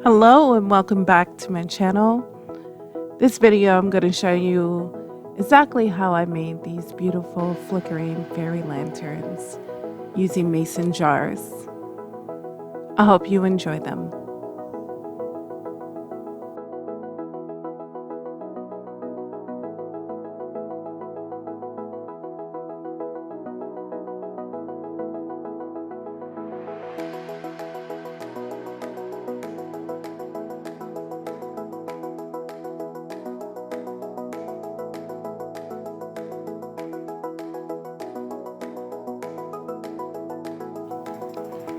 Hello and welcome back to my channel. This video I'm going to show you exactly how I made these beautiful flickering fairy lanterns using mason jars. I hope you enjoy them.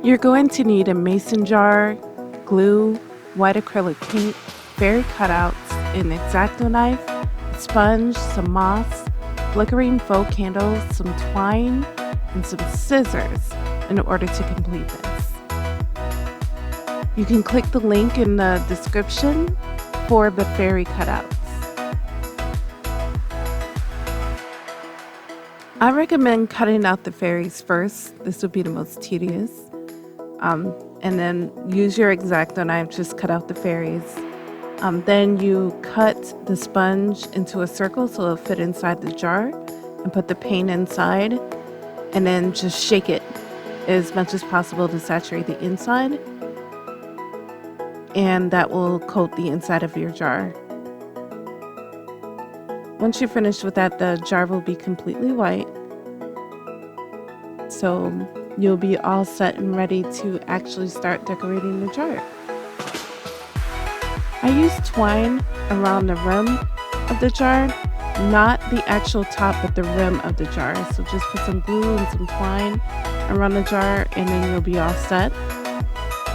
You're going to need a mason jar, glue, white acrylic paint, fairy cutouts, an X-Acto knife, sponge, some moss, flickering faux candles, some twine, and some scissors in order to complete this. You can click the link in the description for the fairy cutouts. I recommend cutting out the fairies first. This would be the most tedious. And then use your X-Acto knife, just cut out the fairies. Then you cut the sponge into a circle so it'll fit inside the jar and put the paint inside, and then just shake it as much as possible to saturate the inside, and that will coat the inside of your jar. Once you're finished with that, the jar will be completely white. So you'll be all set and ready to actually start decorating the jar. I use twine around the rim of the jar, not the actual top, but the rim of the jar. So just put some glue and some twine around the jar, and then you'll be all set.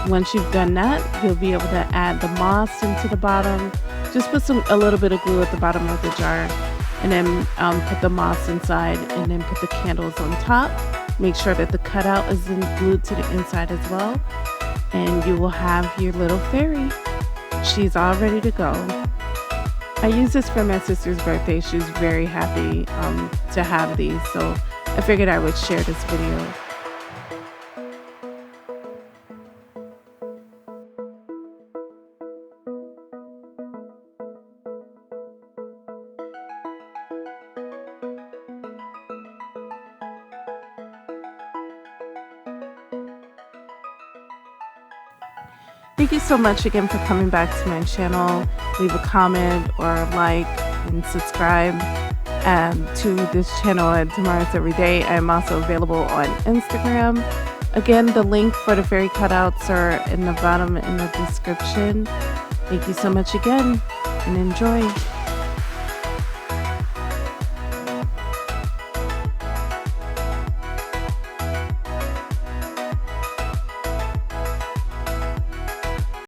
Once you've done that, you'll be able to add the moss into the bottom. Just put a little bit of glue at the bottom of the jar, and then put the moss inside, and then put the candles on top. Make sure that the cutout is glued to the inside as well, and you will have your little fairy. She's all ready to go. I used this for my sister's birthday. She was very happy to have these, so I figured I would share this video. Thank you so much again for coming back to my channel. Leave a comment or a like and subscribe to this channel at Tomorrow's Every Day. I am also available on Instagram. Again, the link for the fairy cutouts are in the bottom in the description. Thank you so much again, and enjoy.